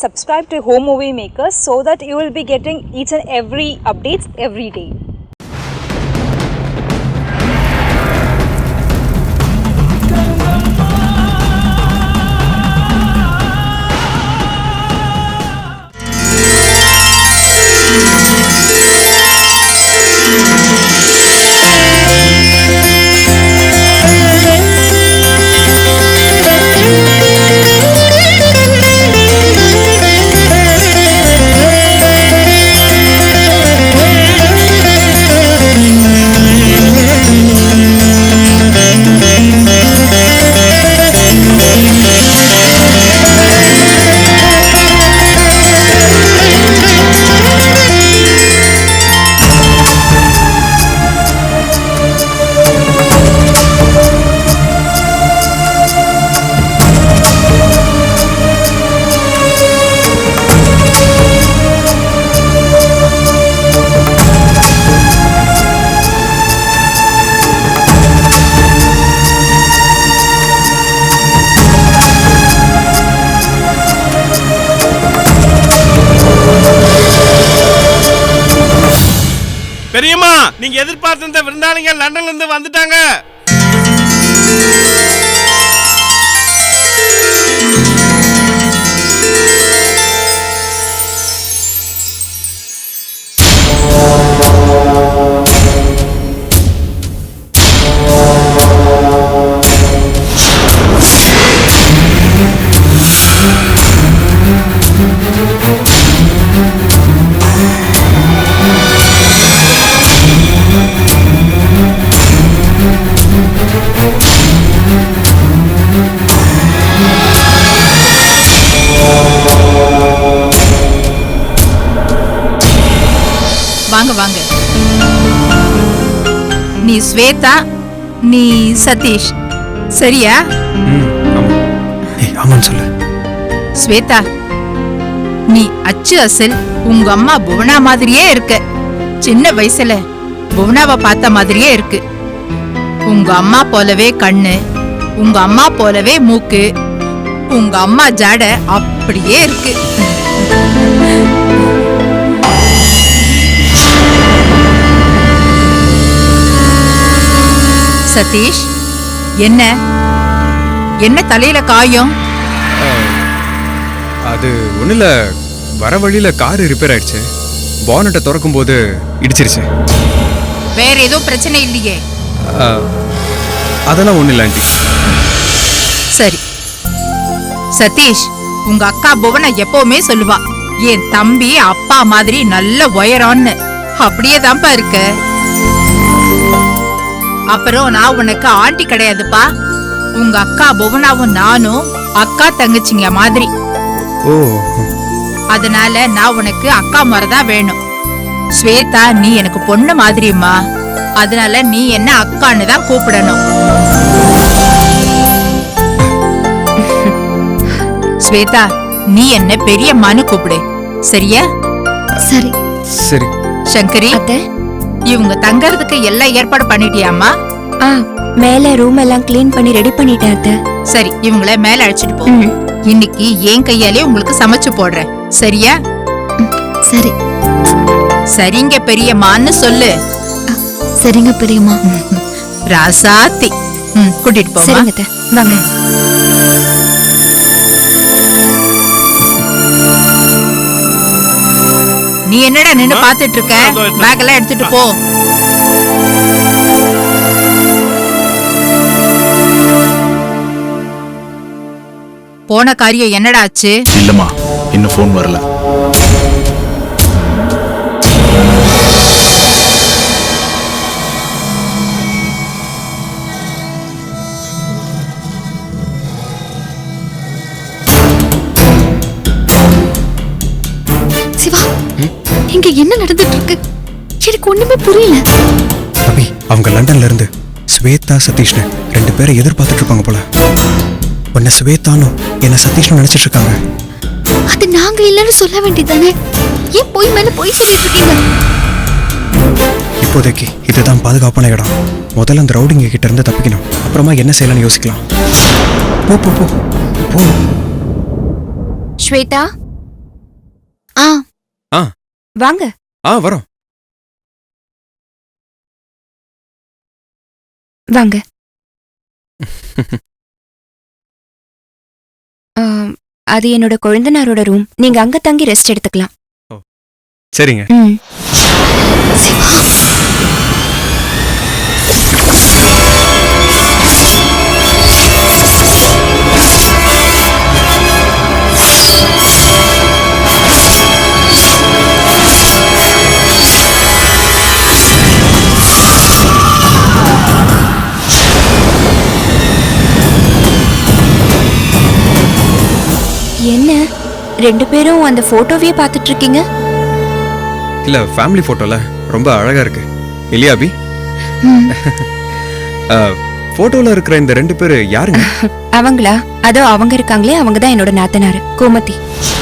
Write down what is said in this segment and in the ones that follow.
subscribe to Home Movie Makers so that you will be getting each and every updates every day. பெரியம்மா, நீங்க எதிர்பார்த்த விருந்தாளிங்க லண்டன்ல இருந்து வந்துட்டாங்க. வாங்க வாங்க. நீ ஸ்வேதா, நீ சதீஷ், சரியா? ஆமான்னு சொல்லு. ஸ்வேதா, நீ அச்சு அசல் உங்க அம்மா புவனா மாதிரியே இருக்க. சின்ன வயசுல புவனாவை பார்த்த மாதிரியே இருக்கு. உங்க அம்மா போலவே கண்ணு, உங்க அம்மா போலவே மூக்கு, உங்க அம்மா ஜாட அப்படியே இருக்கு. சதீஷ், என்ன என்ன தலையில காயம்? அது ஒண்ணுல, வர வழியில கார் ரிப்பேர் ஆயிடுச்சு. பானட்டை திறக்கும் போது இடிச்சிருச்சு. வேற ஏதோ பிரச்சனை இல்லையே? அதெல்லாம் ஒண்ணு இல்ல ஆண்டி. சரி சதீஷ், உங்க அக்கா புவனா எப்பவுமே சொல்லுவா, என் தம்பி அப்பா மாதிரி நல்ல உயரம்னு. அப்படியே தான்ப்பா இருக்க. அப்புறம் நான் உனக்கு ஆண்டி கிடையாதுப்பா. உங்க அக்கா புவனாவும் நானும் அக்கா தங்கச்சிங்க மாதிரி. ஓ, அதனால நான் உனக்கு அக்கா மாதிரிதான் வேணும். ஸ்வேதா, நீ எனக்கு பொண்ணு மாதிரிம்மா. அதனால நீ என்ன அக்கான்னு தான் கூப்பிடணும். ஸ்வேதா, நீ என்ன பெரியம்மான்னு கூப்பிடு, சரியா? சரி சரி. சங்கரி, இவங்க தங்கறதுக்கு எல்லாம் ஏற்பாடு பண்ணிட்டியாமா? மேல ரூம் எல்லாம் கிளீன் பண்ணி ரெடி பண்ணிட்டேன் அத்தை. சரி, இவங்கள மேல அழைச்சிட்டு போ. இன்னைக்கு என் கையாலே உங்களுக்கு சமைச்சு போடுறேன், சரியா? சரி. சரிங்க பெரியம்மான்னு சொல்லு. சரிங்க பெரியம்மா. ராசாத்தி. கூட்டிட்டு போ. சரிங்க அத்தை, வாங்க. நீ என்னடா நின்னு பாத்துட்டு இருக்க? பேக் எல்லாம் எடுத்துட்டு போ. போன காரியம் என்னடா ஆச்சு? இல்லம்மா, இன்னும் போன் வரல. சிவா, இங்க என்ன நடந்துட்டு இருக்கு? எனக்கு ஒண்ணுமே புரியல. அபி, அவங்க லண்டன்ல இருந்து ஸ்வேதா சதீஷ்னு 2 பேரை எதிர்பார்த்துட்டு இருப்பாங்க போல. உன்னை ஸ்வேதானும் என்ன சதீஷ்னு நினைச்சிட்டு இருக்காங்க. அது நாங்க இல்லன்னு சொல்ல வேண்டியதானே? ஏன் போய் மேல போய் சொல்லிட்டு இருக்கீங்க? இப்போதைக்கு இதுதான் பாதுகாப்பான இடம். முதல்ல அந்த ரவுடிங்க கிட்ட இருந்து தப்பிக்கணும். அப்புறமா என்ன செய்யலாம்னு யோசிக்கலாம். போ போ போ போ. ஸ்வேதா, ஆ ஆ. வாங்க. வரோம். வாங்க. அது என்னோட கொழுந்தனாரோட ரூம். நீங்க அங்க தங்கி ரெஸ்ட் எடுத்துக்கலாம். சரிங்க. என்ன ரெண்டு பேரும் அந்த போட்டோவே பார்த்துட்டு இருக்கீங்க? இல்ல ஃபேமிலி போட்டோல ரொம்ப அழகா இருக்கு இல்லையா அபி? போட்டோல இருக்கிற இந்த ரெண்டு பேரு யாருங்க? அவங்களா? அதோ அவங்க இருக்காங்களே, அவங்க தான் என்னோட நாத்தனார் கோமதி.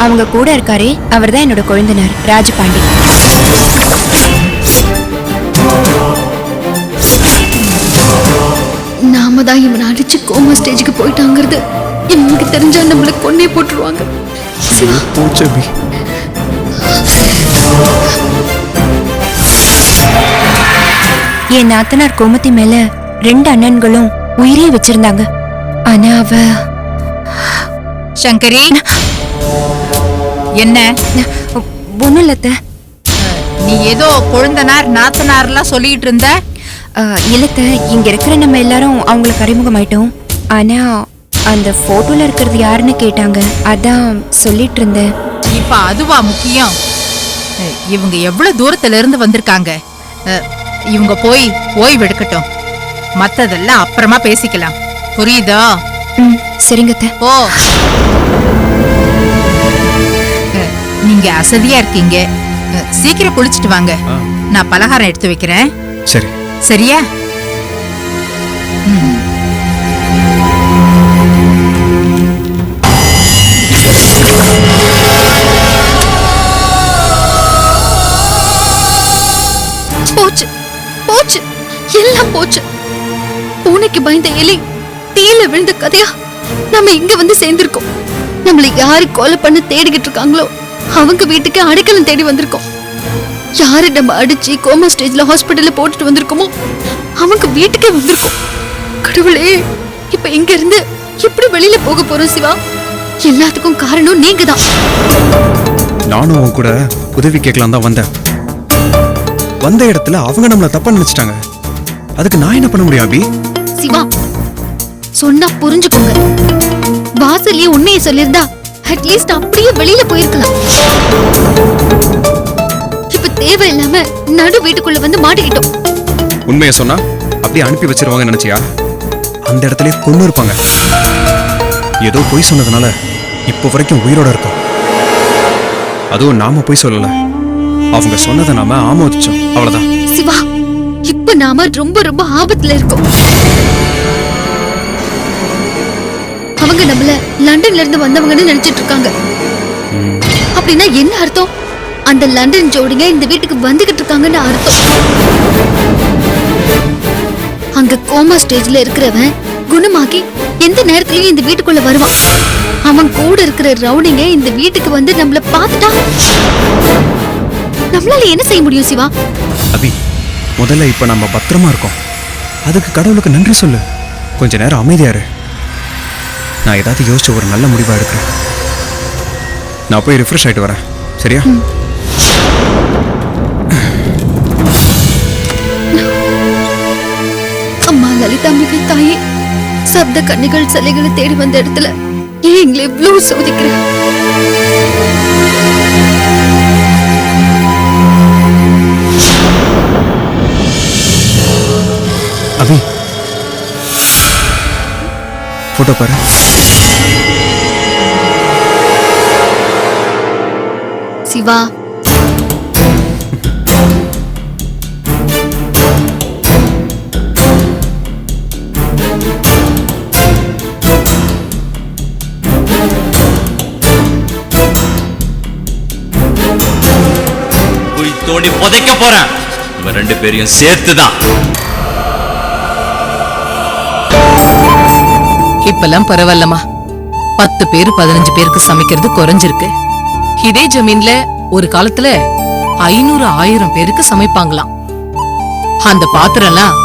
அவங்க கூட இருக்காரே, அவர் தான் என்னோட கொழுந்தனார் ராஜபாண்டி. நாம தான் இவனை அடிச்சு கோமா ஸ்டேஜுக்கு போயிட்டாங்கிறது இவனுக்கு தெரிஞ்சா நம்மள கொன்னே போட்டுருவாங்க. போச்சு அபி. என் நாத்தனார் கோமதி மேல ரெண்டு அண்ணன்களும் உயிரே வச்சிருந்தாங்க. ஆனா அவ சங்கரி, என்ன? ஒண்ணும் இல்லத்த. நீ ஏதோ கொழுந்தனார் நாத்தனார்லாம் சொல்லிட்டு இருந்த. இல்லத்த, இங்க இருக்கிற நம்ம எல்லாரும் அவங்களுக்கு அறிமுகமாயிட்டோம். ஆனா அந்த போட்டோல இருக்கிறது யாருன்னு கேட்டாங்க, அதான் சொல்லிட்டு இருந்தேன். இப்ப அதுவா முக்கியம்? இவங்க எவ்வளவு தூரத்துல இருந்து வந்திருக்காங்க. இவங்க போய் ஓய்வு எடுக்கட்டும், மத்ததெல்லாம் அப்புறமா பேசிக்கலாம். புரியுதா? சரிங்கத்த. ஓ, நீங்க அசதியா இருக்கீங்க. சீக்கிரம் குளிச்சுட்டு வாங்க. நான் பலகாரம் எடுத்து வைக்கிறேன். சரி. சரியா? போச்சு போச்சு, எல்லாம் போச்சு. பூனைக்கு பயந்த எலி தீயில விழுந்த கதையா நம்ம இங்க வந்து சேர்ந்திருக்கோம். நம்மள யாரு கொலை பண்ண தேடிக்கிட்டு இருக்காங்களோ அவங்க வீட்டுக்கு அடைக்கலம் தேடி வந்திருக்கோம். யாரு நம்ம அடிச்சு கோமா ஸ்டேஜ்ல ஹாஸ்பிட்டல்ல போட்டுட்டு வந்திருக்கோமோ அவங்க வீட்டுக்கே வந்திருக்கோம். கடவுளே, இப்ப இங்க இருந்து எப்படி வெளியில போக போறோம் சிவா? எல்லாத்துக்கும் காரணம் நீங்க தான். நானும் உன் கூட உதவி கேட்கலாம் தான் வந்தேன். வந்த இடத்துல அவங்க நம்மள தப்பா நினைச்சிட்டாங்க. அதுக்கு நான் என்ன பண்ண முடியும் அபி? சிவா, சொன்னா புரிஞ்சுக்கோங்க. வாசல்லே உண்மையை சொல்லிருந்தா அட்லீஸ்ட் அப்படியே வெளியில போயிருக்கலாம். இப்ப தேவையில்லாம நடு வீட்டுக்குள்ள வந்து மாட்டிக்கிட்டோம். உண்மையை சொன்னா அப்படியே அனுப்பி வச்சிருவாங்க நினைச்சியா? அந்த இடத்துல கொண்டு இருப்பாங்க. ஏதோ பொய் சொன்னதுனால இப்போ வரைக்கும் உயிரோட இருக்கோம். அதுவும் நாம பொய் சொல்லல, அவங்க சொன்னதை நாம ஆமோதிச்சோம், அவ்வளவுதான். சிவா, இப்ப நாம ரொம்ப ரொம்ப ஆபத்துல இருக்கோம். அவங்க நம்மள லண்டன்ல இருந்து வந்தவங்கன்னு நினைச்சிட்டு இருக்காங்க. அப்படின்னா என்ன அர்த்தம்? அந்த லண்டன் ஜோடிங்க இந்த வீட்டுக்கு வந்துகிட்டு இருக்காங்கன்னு அர்த்தம். அங்க கோமா ஸ்டேஜ்ல இருக்கிறவன் குணமாகி எந்த நேரத்திலயும் இந்த வீட்டுக்குள்ள வருவான். அவன் கூட இருக்கிற ரவுடிங்க இந்த வீட்டுக்கு வந்து நம்மள பார்த்துட்டா நம்மளால என்ன செய்ய முடியும் சிவா? அபி, முதல்ல இப்ப நம்ம பத்திரமா இருக்கோம். அதுக்கு கடவுளுக்கு நன்றி சொல்லு. கொஞ்ச நேரம் அமைதியாரு. நான் ஏதாவது யோசிச்சு ஒரு நல்ல முடிவா எடுக்கிறேன். நான் போய் ரிஃப்ரெஷ் ஆயிட்டு வரேன். சரியா? அம்மா லலிதாம்பிகை தாயே, சப்த கன்னிகள் சிலைகளை தேடி வந்த இடத்துல ஏன் எங்களை இவ்வளவு சோதிக்கிற? அபி, போட்டோ பாரு. சிவா, குழி தோண்டி புதைக்க போறேன். இவன் ரெண்டு பேரையும் சேர்த்துதான். இப்பெல்லாம் பரவாயில்லமா. 10 பேர் 15 பேருக்கு சமைக்கிறது குறைஞ்சிருக்கு. இதே ஜமீன்ல ஒரு காலத்துல 500-1000 பேருக்கு சமைப்பாங்களாம். அந்த பாத்திரம்லாம்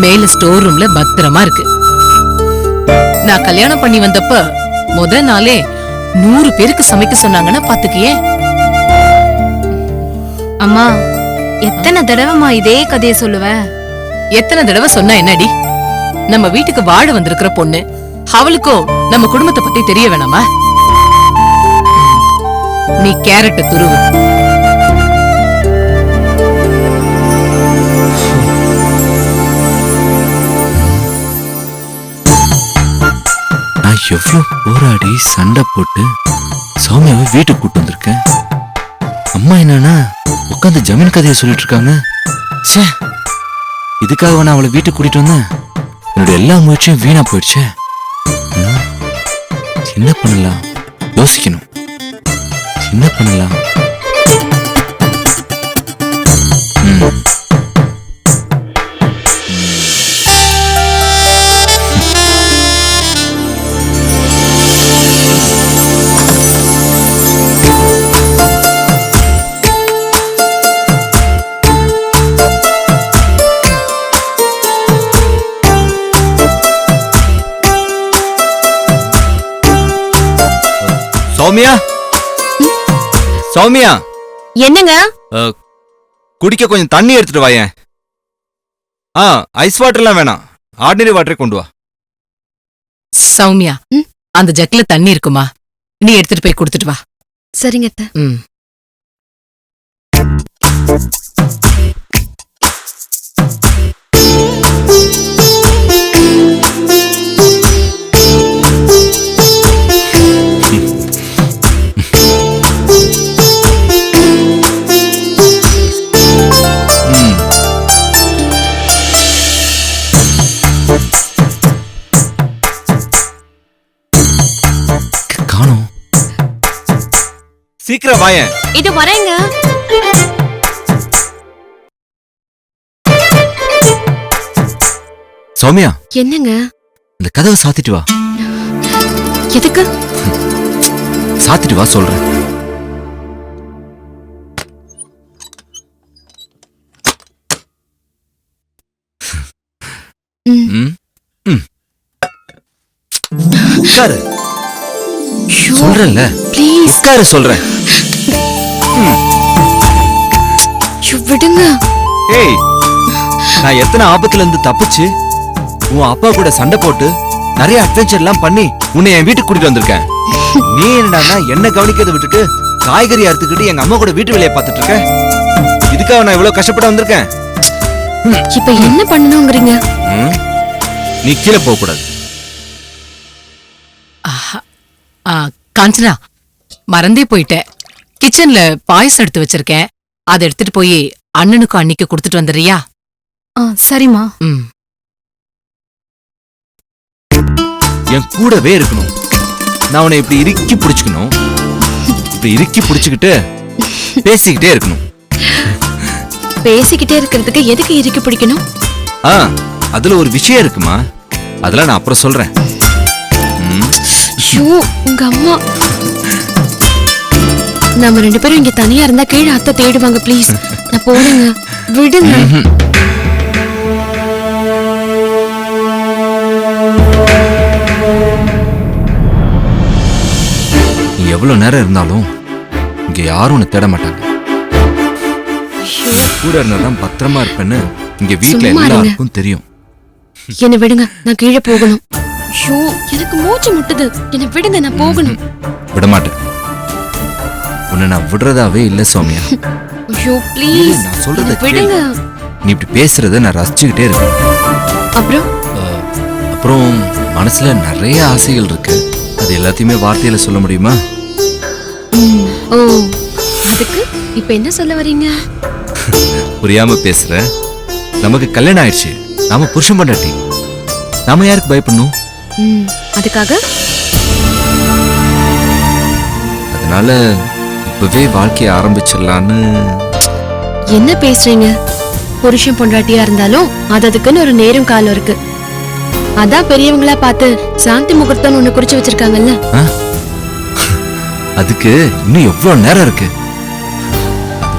மேல ஸ்டோர் ரூம்ல பத்திரமா இருக்கு. நான் கல்யாணம் பண்ணி வந்தப்ப முத நாளே 100 பேருக்கு சமைக்க சொன்னாங்கன்னா பாத்துக்கியே. அம்மா எத்தனை தடவைமா இதே கதையை சொல்லுவ? எத்தனை தடவை சொன்னா என்னடி? நம்ம வீட்டுக்கு வாழ வந்திருக்கிற பொண்ணு, அவளுக்கும் நம்ம குடும்பத்தை பத்தி தெரிய வேணாமா? நீ கேரட் துருவு. நான் எவ்வளவு போராடி சண்டை போட்டு சௌமியாவை வீட்டுக்கு கூட்டு வந்திருக்கேன். அம்மா என்னன்னா உட்காந்து ஜமீன் கதையை சொல்லிட்டு இருக்காங்க. ச்சே, இதுக்காக நான் அவளை வீட்டுக்கு கூட்டிட்டு வந்தேன். என்னுடைய எல்லா முயற்சியும் வீணா போயிடுச்சே. என்ன பண்ணலாம்? யோசிக்கணும். என்ன பண்ணலாம்? சௌமியா, சௌமியா, என்னங்க? குடிக்க கொஞ்சம் தண்ணி எடுத்துட்டு வாயேன். ஐஸ் வாட்டர்லாம் வேணாம், ஆர்டினரி வாட்டரே கொண்டு வா. சௌமியா, அந்த ஜக்ல தண்ணி இருக்குமா? நீ எடுத்துட்டு போய் கொடுத்துட்டு வா. சரிங்க அத்தை. சீக்கிரம் வாயேன். இது வரேங்க. சௌமியா, என்னங்க? இந்த கதவை சாத்திட்டு வா. எதுக்கு? சாத்திட்டு வா சொல்றேன். உட்காரு. சொல்றேன்ல, ப்ளீஸ் உட்காரு சொல்றேன். விடுங்க. ஏய், நான் எத்தனை ஆபத்துல இருந்து தப்பிச்சு உன் அப்பா கூட சண்டை போட்டு நிறைய அட்வென்ச்சர் எல்லாம் பண்ணி உன்னை என் வீட்டுக்கு கூட்டிட்டு வந்திருக்கேன். நீ என்னடா என்ன கவனிக்கிறத விட்டுட்டு காய்கறி அறுத்துக்கிட்டு எங்க அம்மா கூட வீட்டு வேலையை பார்த்துட்டு இருக்க. இதுக்காக நான் இவ்வளவு கஷ்டப்பட்டு வந்திருக்கேன். இப்ப என்ன பண்ணணும்ங்கறீங்க? நீ கீழே போக கூடாது. காஞ்சனா, மறந்தே போயிட்டேன். கிச்சன்ல பாயசம் எடுத்து வச்சிருக்கேன். அதை எடுத்துட்டு போய் அண்ணனுக்கும் அன்னிக்கு கொடுத்துட்டு வந்துடுறியா? சரிம்மா. என் கூடவே இருக்கணும். நான் உன்னை இப்படி இறுக்கி பிடிச்சுக்கணும். இப்படி இறுக்கி பிடிச்சுக்கிட்டு பேசிக்கிட்டே இருக்கணும். பேசிக்கிட்டே இருக்கிறதுக்கு எதுக்கு இறுக்கி பிடிக்கணும்? அதுல ஒரு விஷயம் இருக்குமா, அதெல்லாம் நான் அப்புறம் சொல்றேன். உங்க அம்மா. நம்ம 2 பேரும் இங்க தனியா இருந்தா கீழே அத்தை தேடுவாங்க. ப்ளீஸ் நான் போறேங்க, விடுங்க. நீ எவ்வளவு நேரம் இருந்தாலும் இங்க யாரும் உன்னை தேட மாட்டாங்க. கூட இருந்தாதான் பத்திரமா இருப்பேன்னு இங்க வீட்டுல எல்லாருக்கும் தெரியும். என்ன விடுங்க, நான் கீழே போகணும். ஐயோ, எனக்கு மூச்சு முட்டுது. என்ன விடுங்க, நான் போகணும். விட மாட்டேன். உன்னை நான் விடுறதாவே இல்ல சௌமியா. ஐயோ ப்ளீஸ், நான் சொல்றத விடுங்க. நீ இப்படி பேசுறத நான் ரசிச்சுக்கிட்டே இருக்கேன். அப்புறம் மனசுல நிறைய ஆசைகள் இருக்கு. அது எல்லாத்தையுமே வார்த்தையில சொல்ல முடியுமா? ஓ, அதுக்கு இப்ப என்ன சொல்ல வரீங்க? புரியாம பேசுற. நமக்கு கல்யாணம் ஆயிடுச்சு. நாம புருஷன் பொண்டாட்டி. நாம யாருக்கு பயப்படணும்? அதுக்காக அதனால இப்பவே வாழ்க்கைய ஆரம்பிச்சிடலான்னு. என்ன பேசுறீங்க? புருஷன் பொண்டாட்டியா இருந்தாலும் அதுக்குன்னு ஒரு நேரம் காலம் இருக்கு. அதான் பெரியவங்களா பார்த்து சாந்தி முகூர்த்தம் ஒண்ணு குறிச்சு வச்சிருக்காங்கல்ல. அதுக்கு இன்னும் எவ்வளவு நேரம் இருக்கு.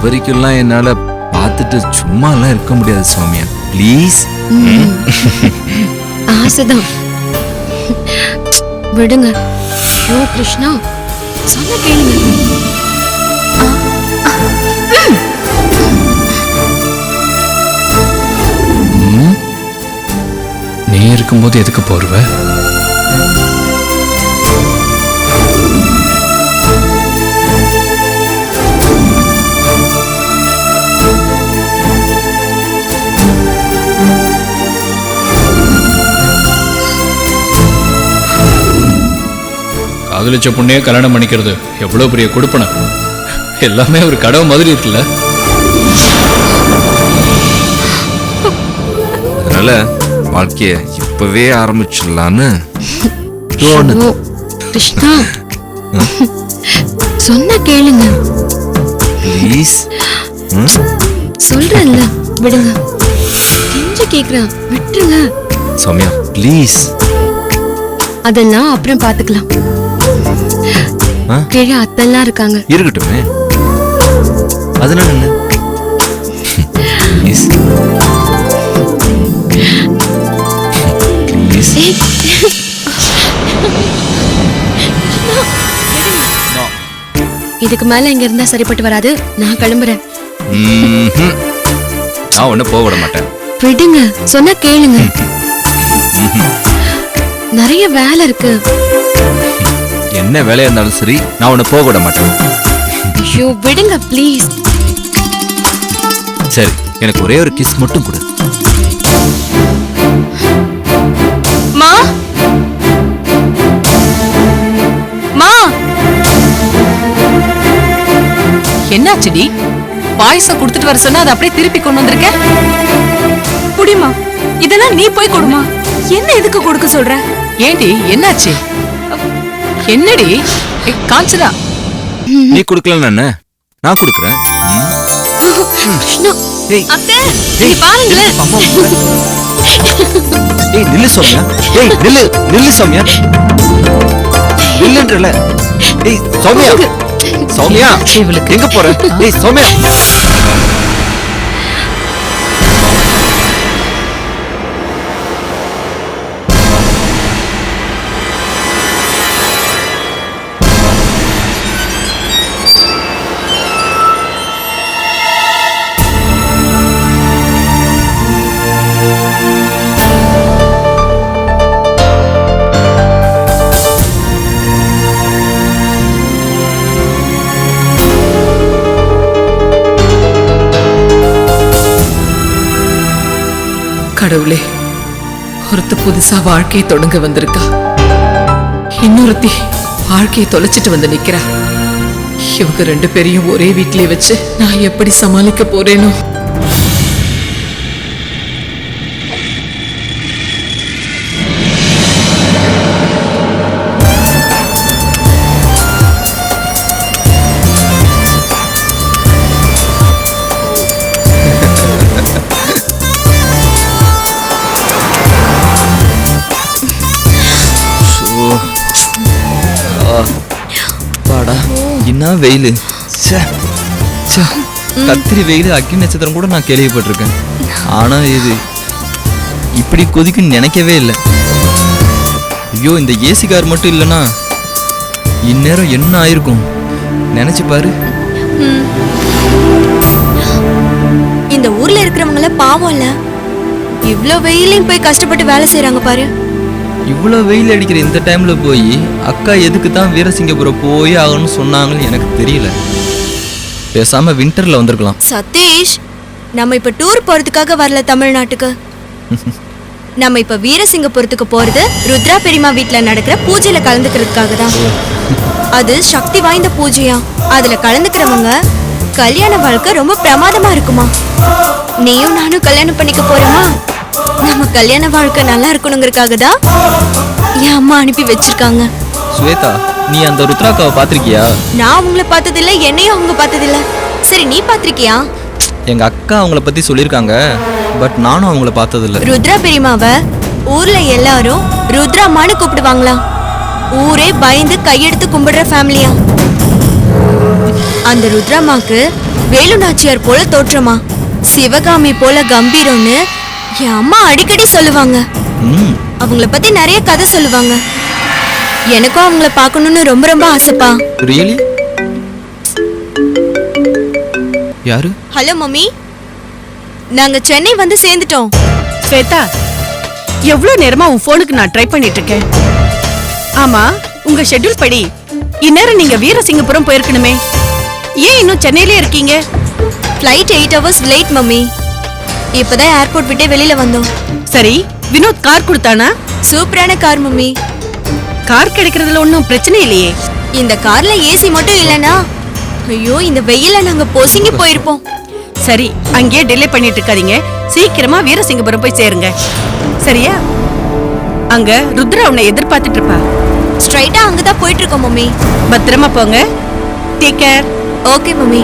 வரைக்கும்லாம் என்னால பார்த்துட்டு சும்மா எல்லாம் இருக்க முடியாது சௌமியா, ப்ளீஸ். ஆசைதான், விடுங்க. ஐயோ கிருஷ்ணா, சொன்ன கேளுங்க. நீ இருக்கும்போது எதுக்கு போர்வ? காதலிச்ச பொண்ணையே கல்யாணம் பண்ணிக்கிறது எவ்வளவு பெரிய கொடுப்பனை. எல்லாமே ஒரு கடவு மாதிரி இருக்குல்ல. அதனால வாழ்க்கைய இப்பவே ஆரம்பிச்சிடலான்னு தோணுது. கிருஷ்ணா, சொன்ன கேளுங்க ப்ளீஸ். சொல்றேன்ல, விடுங்க. கெஞ்சி கேக்குறேன், விட்டுருங்க. சௌமியா ப்ளீஸ். அதெல்லாம் அப்புறம் பாத்துக்கலாம். கீழே அத்தெல்லாம் இருக்காங்க. இருக்கட்டுமே, அதனால என்ன? Please please. இதுக்கு மேல இங்க இருந்தா சரிப்பட்டு வராது. நான் கிளம்புறேன். நான் ஒன்னும் போக விட மாட்டேன். விடுங்க, சொன்னா கேளுங்க. நிறைய வேலை இருக்கு. என்ன வேலையா இருந்தாலும் சரி, நான் உன்னை போக விட மாட்டேன். ஐயோ விடுங்க ப்ளீஸ். சரி, எனக்கு ஒரே ஒரு கிஸ் மட்டும் கொடு. மா மா, என்னாச்சுடி? பாயசம் கொடுத்துட்டு வர சொன்னா அதை அப்படியே திருப்பி கொண்டு வந்திருக்க. குடிமா, இதெல்லாம் நீ போய் கொடுமா. என்ன எதுக்கு கொடுக்க சொல்ற? ஏண்டி, என்னாச்சு? என்னடி? காஞ்சனா, நீ குடுக்கலன்னு என்ன? நான் குடுக்கறேன். கிருஷ்ணா, டேய், அத்தை, டேய், இங்க பாருங்களேன். அம்மா டேய், நில்லு சௌமியா. டேய், நில்லு சௌமியா. நில்லுன்றல. டேய், சௌமியா. சௌமியா, இவளுக்கு எங்க போற? டேய், சௌமியா. கடவுளே, ஒருத்த புதுசா வாழ்க்கையை தொடங்க வந்திருக்கா, இன்னொருத்தி வாழ்க்கையை தொலைச்சிட்டு வந்து நிக்கிறா. இவங்க ரெண்டு பேரையும் ஒரே வீட்டிலே வச்சு நான் எப்படி சமாளிக்க போறேனோ. பாடா, என்ன வெயில்! கத்திரி வெயில், அக்னி நட்சத்திரம் கூட நான் கேள்விப்பட்டிருக்கேன். ஆனா இது இப்படி கொதிக்குன்னு நினைக்கவே இல்லை. ஐயோ, இந்த ஏசி கார் மட்டும் இல்லைன்னா இந்நேரம் என்ன ஆயிருக்கும் நினைச்சு பாரு. இந்த ஊர்ல இருக்கிறவங்கள பாவம் இல்ல, இவ்ளோ வெயிலையும் போய் கஷ்டப்பட்டு வேலை செய்யறாங்க பாரு. இவ்வளோ வெயில் அடிக்கிற இந்த டைம்ல போய் அக்கா எதுக்கு தான் வீரசிங்கபுரம் போய் ஆகணும்னு சொன்னாங்கன்னு எனக்கு தெரியல. பேசாம விண்டர்ல வந்திருக்கலாம். சதீஷ், நம்ம இப்ப டூர் போறதுக்காக வரல தமிழ்நாட்டுக்கு. நம்ம இப்ப வீரசிங்கபுரத்துக்கு போறது ருத்ரா பெரியம்மா வீட்டுல நடக்கிற பூஜையில கலந்துக்கிறதுக்காக தான். அது சக்தி வாய்ந்த பூஜையா. அதுல கலந்துக்கிறவங்க கல்யாண வாழ்க்கை ரொம்ப பிரமாதமா இருக்குமா. நீயும் நானும் கல்யாணம் பண்ணிக்க போறோமா? நம்ம கல்யாண வாழ்க்கை நல்லா இருக்கணுங்கிறதுக்காக தான் என் அம்மா அனுப்பி வச்சிருக்காங்க. ஸ்வேதா, நீ அந்த ருத்ராக்காவை பாத்திருக்கியா? நான் அவங்கள பார்த்ததில்ல, என்னையும் அவங்க பார்த்ததில்ல. சரி, நீ பாத்திருக்கியா? எங்க அக்கா அவங்கள பத்தி சொல்லிருக்காங்க, பட் நானும் அவங்கள பார்த்ததில்ல. ருத்ரா பெரியம்மாவை ஊர்ல எல்லாரும் ருத்ராமான்னு கூப்பிடுவாங்களாம். ஊரே பயந்து கையெடுத்து கும்பிடுற ஃபேமிலியா. அந்த ருத்ராமாக்கு வேலு நாச்சியார் போல தோற்றமா, சிவகாமி போல கம்பீரம்னு என் அம்மா அடிக்கடி சொல்லுவாங்க. அவங்கள பத்தி நிறைய கதை சொல்லுவாங்க. எனக்கும் அவங்கள பார்க்கணும்னு ரொம்ப ரொம்ப ஆசைப்பா. ரியலி? யாரு? ஹலோ மம்மி, நாங்க சென்னை வந்து சேர்ந்துட்டோம். ஸ்வேதா, எவ்வளவு நேரமா உன் போனுக்கு நான் ட்ரை பண்ணிட்டு இருக்கேன். ஆமா, உங்க ஷெட்யூல் படி இந்நேரம் நீங்க வீரசிங்கபுரம் போயிருக்கணுமே. ஏன் இன்னும் சென்னையிலே இருக்கீங்க? Flight 8 hours late mummy. இப்பதான் ஏர்போர்ட் விட்டு வெளியில வந்தோம். சரி, வினோத் கார் கொடுத்தானா? சூப்பரான கார் மம்மி. கார் கிடைக்கிறதுல ஒன்றும் பிரச்சனை இல்லையே. இந்த கார்ல ஏசி மட்டும் இல்லனா, ஐயோ இந்த வெயில நாங்க பொசுங்கி போயிருப்போம். சரி, அங்கேயே டிலே பண்ணிட்டு இருக்காதீங்க. சீக்கிரமா வீரசிங்கபுரம் போய் சேருங்க. சரியா? அங்க ருத்ரா உன்னை எதிர்பார்த்துட்டு இருப்பா. ஸ்ட்ரைட்டா அங்கதான் போயிட்டு இருக்கோம் மம்மி. பத்திரமா போங்க. Take care. Okay mummy.